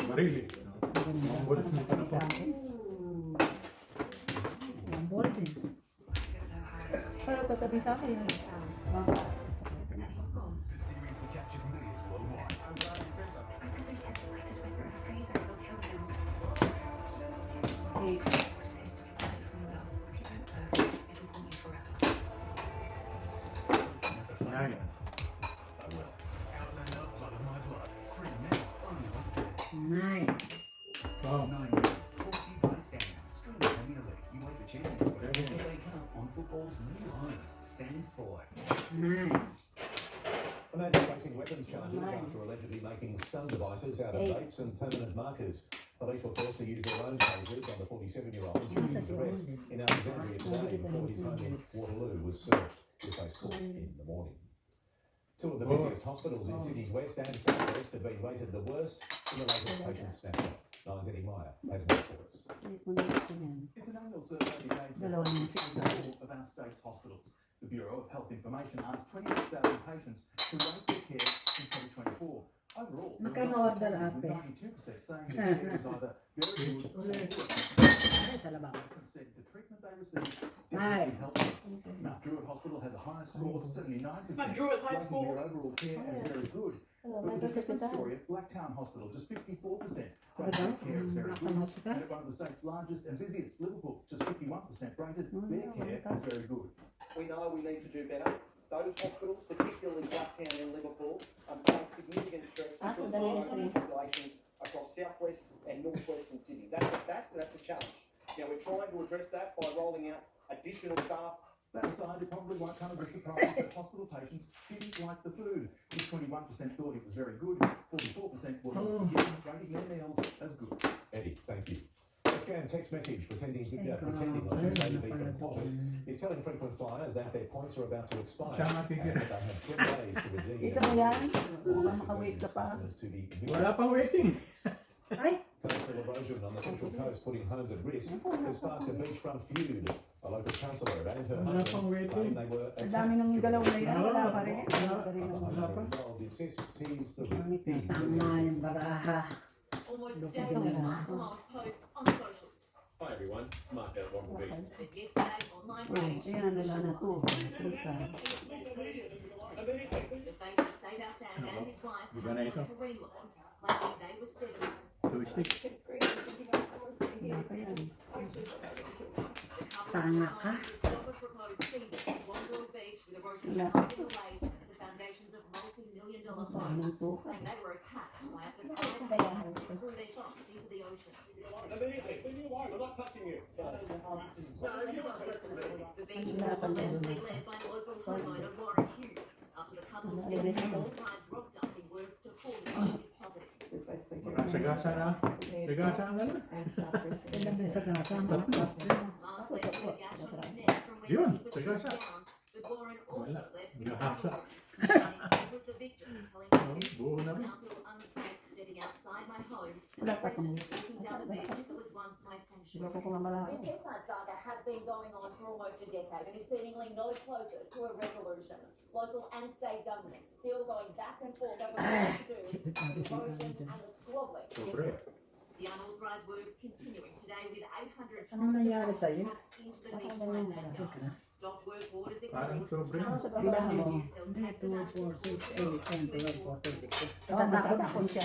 S1: Marili.
S2: Pero tatabi sa akin.
S6: A man is facing weapons charges after allegedly making stun devices out of vapes and permanent markers. Police were forced to use their own tasers on the 47-year-old during his arrest in Alexandria today before his home in Waterloo was searched with face court in the morning. Two of the busiest hospitals in Sydney's west and southwest have been rated the worst in the latest patient snapshot. Nine's Eddie Meyer has more for us.
S18: It's an annual survey that engaged of our state's hospitals. The Bureau of Health Information asked 26,000 patients to rate their care in 2024. Overall, with 92% saying their care is either very good or poor. Said the treatment they received definitely helped them. Mount Druitt Hospital had the highest score, 79%.
S4: Mount Druitt High School.
S18: Their overall care as very good. But it was a different story at Blacktown Hospital, just 54%. Rated care is very good. And at one of the state's largest and busiest, Liverpool, just 51% rated their care as very good.
S8: We know we need to do better. Those hospitals, particularly Blacktown and Liverpool, face significant stress because of the populations across southwest and northwestern Sydney. That's a fact, that's a challenge. Now we're trying to address that by rolling out additional staff.
S18: That aside, it probably won't come as a surprise that hospital patients didn't like the food. Just 21% thought it was very good, 44% were not forgiving, rating their meals as good.
S6: Eddie, thank you. scam text message pretending I should say, to be from Qantas is telling frequent flyers that their points are about to expire.
S1: Siya
S6: And
S1: makikita.
S6: that they have 10 days to redeem
S2: Kita
S6: their
S2: mo yan?
S6: points.
S2: Mukhang
S6: This
S2: makawait ka
S6: urges
S2: pa.
S6: customers to be
S1: Wala pang waiting.
S2: Ay!
S6: Coastal erosion on the Central Coast putting homes at risk has sparked a beachfront feud. A local councillor and her
S1: Wala pang
S6: husband
S1: waiting.
S6: claim they were
S2: Ang dami ng galaw na yan. Wala pa rin.
S1: Wala
S2: Wala pa rin.
S6: The homeowner involved insists he's the victim.
S2: Tama yung baraha.
S17: Almost
S2: Look
S17: daily,
S2: at them.
S17: Mark posts on socials.
S14: Hi everyone, it's Mark out of Womble Beach.
S17: But yesterday's online
S2: Oh,
S17: rage.
S2: ayan, wala na to. Klika.
S17: The face of Save Our Sam and his wife
S1: Iba na ito.
S17: handling Korean laws, claiming they were settled.
S1: Tuistik.
S2: Wala pa yan.
S17: The couple
S2: Tanga ka.
S17: stop a proposed season at Womble Beach with erosion
S2: Wala.
S17: driving away the foundations of multi-million-dollar
S2: Wala
S17: homes,
S2: nang to.
S17: saying they were attacked by up to 5 people who threw their socks into the ocean.
S14: We're not touching you.
S17: The beach was allegedly led by local homeowner Warren Hughes after the couple filmed all rides rock dumping works to fall into his property.
S1: Sagasa na. Sagasa na lang.
S2: Ilan din sa kasa, mga kapwa.
S17: Mark left a gash on his neck from where
S1: Yun,
S17: he was
S1: sagasa.
S17: down, but Warren also
S1: Wala.
S17: left
S1: Nahasa.
S17: he was the victim, telling Hughes,
S1: Buo na
S17: "I
S1: rin.
S17: now feel unsafe stepping outside my home and
S2: Wala pa kung
S17: walking down the beach that was once my
S2: sila
S17: sanctuary."
S2: ko kung malaki.
S15: This seaside saga has been going on for almost a decade and is seemingly no closer to a resolution. Local and state governments still going back and forth over what to do with the erosion and the squabbling.
S17: The unauthorised works continuing today with 800
S2: Anong nangyari
S17: tons
S2: sa'yo?
S17: packed into the beachside backyard. Stop work orders
S1: Parang
S17: agreed.
S1: sobre.
S2: Bilang mo. Hindi, 2, 4, 6, 8, 10, 12, 14, 16. Tatapon siya.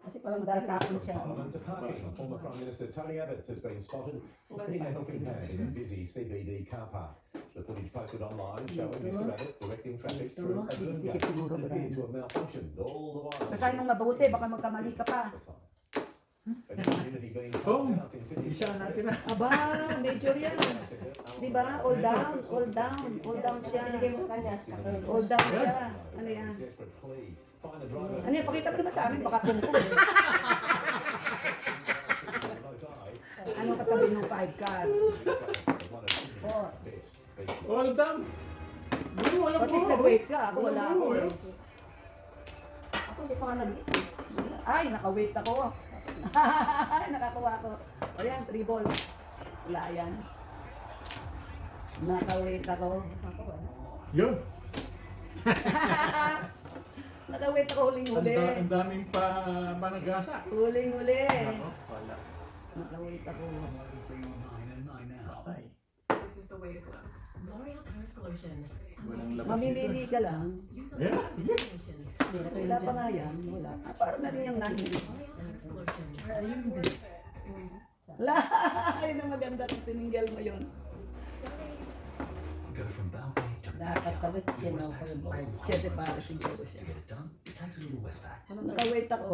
S2: Kasi parang tatapon siya.
S6: Parliament to parking. Former Prime Minister Tony Abbott has been spotted lending a helping hand in a busy CBD car park. The footage posted online showing Mr Abbott directing traffic through a boom gate that appeared to have malfunctioned all the while.
S2: Basahin mong mabuti, baka magkamali ka pa.
S6: A new community being
S1: Oh,
S6: sold out in Sydney.
S1: isa natin na.
S2: Aba, major yan. Diba? All down, all down. All down siya. All down siya. Ano yan?
S6: Desperate plea. Find the driver.
S2: Ano yan? Pakita mo naman sa amin, baka kumkum. Ano katabi ng 5 car?
S1: All down. Wala
S2: At
S1: po.
S2: least nag-wait ka. Ako wala ako.
S3: Ako hindi pa nga nag...
S2: Ay, naka-wait ako. Nakakuha ko. O yan, 3 balls. Wala yan. Naka-wait ako.
S1: Yun.
S2: Naka-wait ako huling-huli.
S1: Ang daming panagasa.
S2: Huling-huli.
S1: Ako, wala.
S2: Naka-wait ako.
S1: Ay.
S10: This is the way to go. L'Oreal Paris Lotion.
S1: Walang labas
S2: Mamimili
S1: dito.
S2: ka lang.
S10: Use a
S1: Yeah.
S10: lot of information.
S2: Wala pa nga yan. Wala. Ah, parang na rin yung nahin.
S10: L'Oreal Paris Lotion.
S2: Wala. Ayun ang maganda kung tininggal mo yun.
S12: Go from balcony to
S3: Dapat pala ginawa ko yung 5.
S2: 7 para siguro siya.
S12: to get it done. It takes a little Westpac.
S2: Naka-wait ako.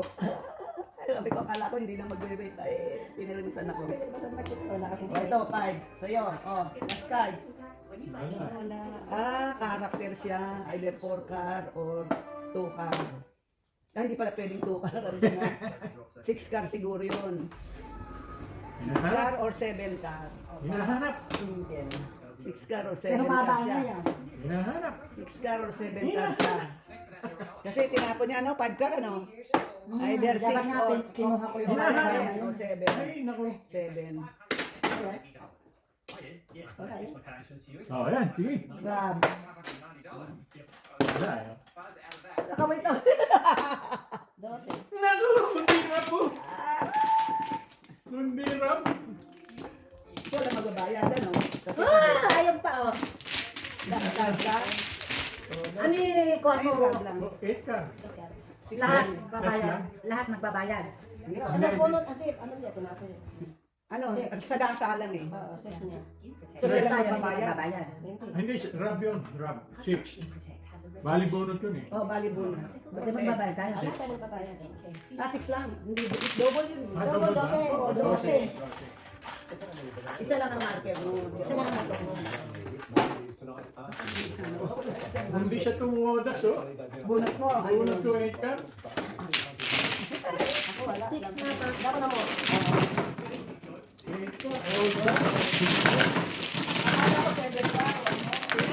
S2: Ay, sabi ko, akala ko hindi na mag-wait. Ay, pinirinisan ako.
S3: Wala kasi
S2: O, ito, 5. Sa'yo. O, last card. Character siya. Either 4 car or 2 car. Ah, hindi pala pwedeng 2 car. 6 car siguro yun. 6 car or 7 car.
S1: Hinahanap.
S2: 6 car or 7
S3: Pero
S2: car
S3: mababa
S2: siya.
S3: na yan.
S1: Hinahanap.
S2: 6 car or 7 car siya. Kasi tinapon niya, 5 car, ano? Either 6
S3: Dapat nga
S2: or
S3: kinuha ko yung
S2: Hinahanap.
S3: mababa na yun.
S2: O 7.
S1: Ay, naku.
S2: 7.
S1: Oh, yan. Sige.
S2: Grab.
S1: Wala. eh.
S2: Nakawait ako.
S3: 12.
S1: Naku, kundi na po. Kundi na.
S2: Wala magbabayad, ano? Kasi
S3: Ayun pa oh.
S2: dahil ka.
S3: Ano yung kuha mo?
S2: Grab lang.
S1: Oh, 8 ka.
S3: Lahat magbabayad. Lahat magbabayad.
S2: Ano
S3: bunot? Ano siya? Tumakas.
S2: Ano, sa gasa lang eh.
S3: Oo, sex niya.
S2: So sila magbabayad.
S3: Magbabayad.
S1: Hindi, Rab yun. Rab. 6. Bali bonus yun eh.
S2: Oh, bali bunot.
S3: Bakit magbabayad tayo?
S2: Wala tayo magbabayad. 6 lang. Hindi, double yun.
S1: Ah,
S3: Double
S1: double
S3: 12. Oo, 12.
S2: Isa lang ang marker mo.
S3: Isa lang ang marker mo.
S1: Hindi siya tumuwadas, oh.
S2: Bunot mo.
S1: Bunot ko 8 ka.
S2: Ako wala.
S3: 6 na. Dapat na mo.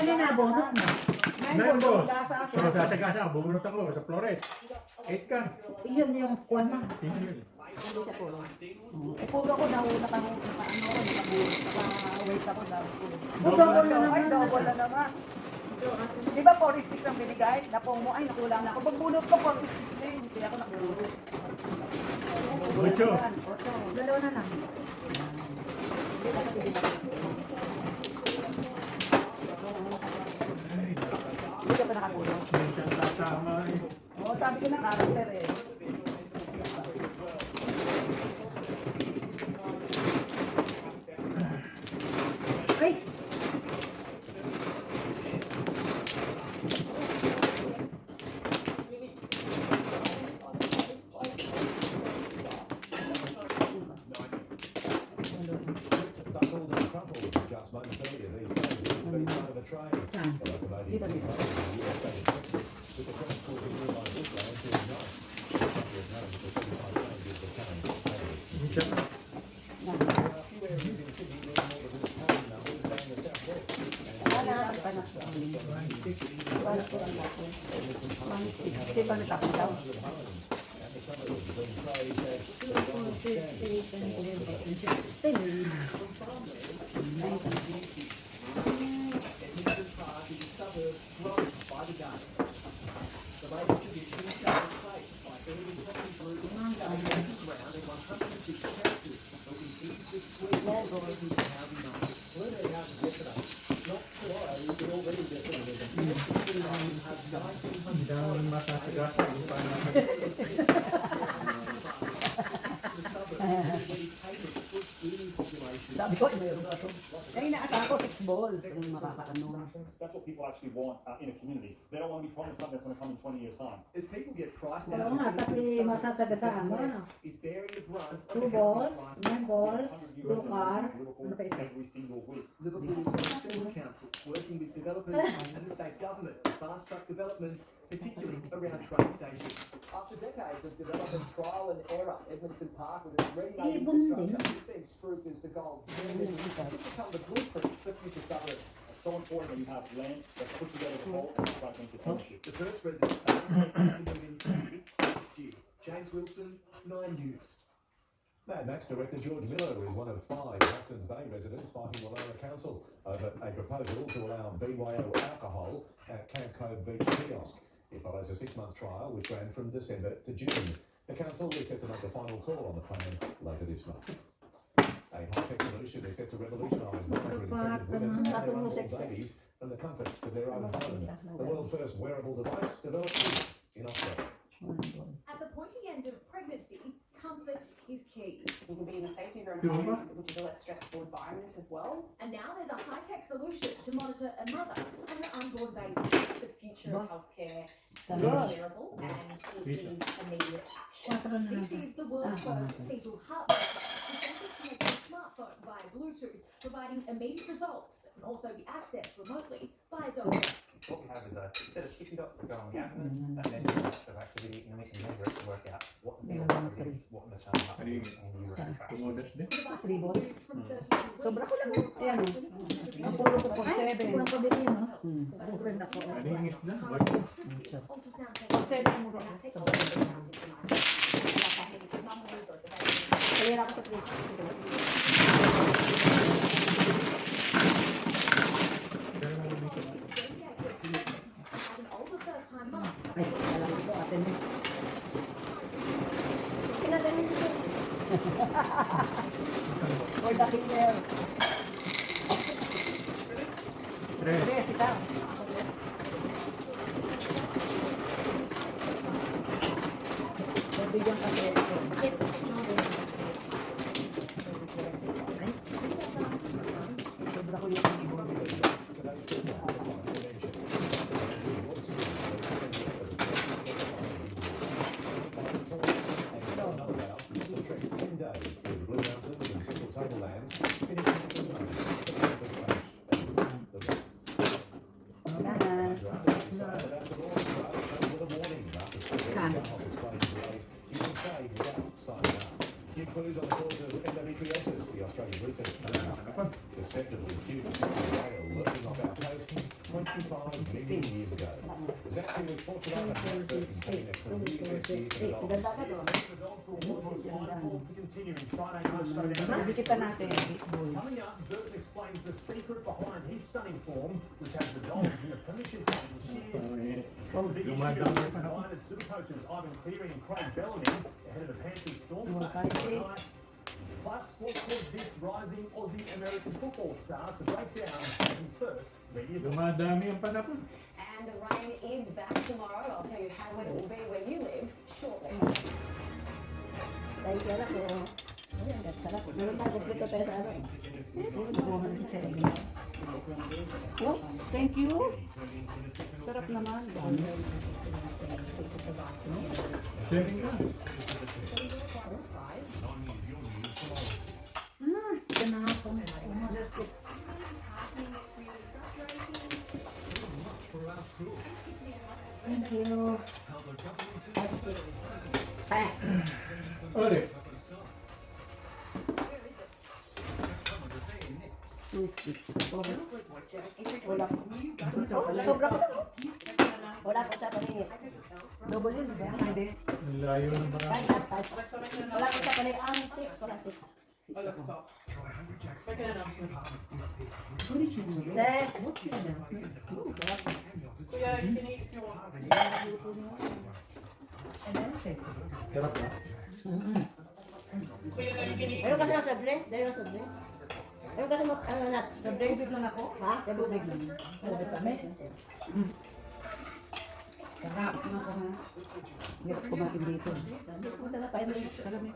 S3: Ano na, bonok mo?
S1: 9 boss. Pero sa Sagasa, bumunot ako sa Flores. 8 ka.
S3: Iyon yung kuwan na.
S1: Yun.
S2: Hindi siya pulo. Eh, pulo ko naka-wait ako daw.
S3: Double na naman.
S2: Ay, double na naman. Di ba 46 ang binigay? Napong mo, ay nakulang na ako. Pagbunot ko 46 din. Kaya ako nakulong.
S1: 8.
S3: Dalawa na lang.
S2: Hindi ka pa nakakulong.
S1: Minsan tatama eh.
S2: Oo, sabi ko na character eh.
S3: Ay!
S6: Buckled and crumpled just moments earlier. These guys have been part of a train. The locomotive with the crash causing nearby bushland to ignite. The country has known that the 35 trains is becoming dangerous. There are a few areas in Sydney where more than pain numbers down the southwest.
S1: Hindi naman masasagasa. Yung paano
S2: Sabi ko, mayroon ako. Ay, inaasama ko 6 balls. Ang makakaano.
S11: That's what people actually want in a community. They don't want to be promised something that's going to come in 20 years' time.
S18: As people get priced
S3: Oo
S18: out
S3: nga,
S18: of
S3: tapos masasagasaan mo, ano?
S18: is bearing the brunt of
S3: 2
S18: the
S3: balls,
S18: housing
S3: 9
S18: crisis.
S3: balls, 2 car, ano pa isa?
S11: Every single week.
S18: Liverpool's Municipal Council working with developers and the state government to fast-track developments, particularly around train stations.
S8: After decades of development trial and error, Edmondson Park with its ready-made
S3: Ibon din.
S8: infrastructure is being scrutinized as the gold standard to become the blueprint for future suburbs.
S11: It's so important that you have land that's put together as a whole and try to make it ownership.
S18: The first residents are expected to move in here next year. James Wilson, 9 News.
S6: Mad Max director George Miller is one of 5 Hudson's Bay residents fighting the lower council over a proposal to allow BYO alcohol at Camp Cove Beach kiosk. It follows a 6-month trial which ran from December to June. The council is set to make the final call on the plan later this month. A high-tech solution is set to revolutionise monitoring pregnant women and their unborn babies from the comfort of their own home. The world's first wearable device developed here in Australia.
S15: At the pointy end of pregnancy, comfort is key.
S17: You can be in the safety of your
S1: Doing
S17: own home, which is a less stressful environment as well.
S15: And now there's a high-tech solution to monitor a mother and her unborn baby.
S17: The future of healthcare is
S2: Dalawa.
S17: wearable and it is immediate action.
S15: This is the world's first fetal heart monitor. The sensors connect to a smartphone via Bluetooth, providing immediate results that can also be accessed remotely by a doctor.
S5: What we have is a set of sticky dots that go on the abdomen, and then a of activity, and then we can measure it to work out what the fetal heart rate is, what the maternal heart rate is, and uterine contraction.
S2: Sobra ko lang. Ayan o. Ang pulo ko po 7.
S3: Kuwan ko din yun, no?
S2: Friend ako.
S1: Kaningit na.
S2: Pag 7 mo rin. Kaya ako sa 3.
S15: As an older first-time mum,
S3: Ay, alam ko, atin yun.
S2: For the killer. 3, ikaw. Bigyan ka sa sobra ko yung
S6: New clues on the cause of endometriosis. The Australian Research deceptively cute whale lurking off our coast 25 million years ago. Zaxi was fortunate enough to having a career best year for the dogs.
S16: To continue in Friday night showdown.
S3: Kita natin.
S16: Coming up, Burton explains the secret behind his stunning form, which has the Dogs in the Premiership game this year. The big issue is United super coaches Ivan Cleary and Craig Bellamy ahead of the Panthers Storm clash tomorrow night. Plus, what caused this rising Aussie American football star to break down his first media.
S1: Dumadami ang panahon.
S17: And the rain is back tomorrow. I'll tell you how it will be where you live shortly.
S3: Thank you. Meron tayo dito tayo sa ano. Oh, thank you. Sarap naman.
S1: Sharing ka.
S3: Ganapon. Thank you.
S1: Ulit.
S3: Wala ko. Sobra ko. Wala ko sa paningin. Double yun, ba? Hindi.
S1: Layo ng mga.
S3: Wala ko sa paningin. 6 para 6. Dad, what's the announcement?
S4: Yeah, you can eat if you want.
S1: Sarap na.
S3: Ayaw kasi ako sa blend. Ayaw sa blend. Ayaw kasi sa blend lang ako. Ha? Sa blend lang. Sabi kami. Sarap. Hindi ko kumain dito. Sarap.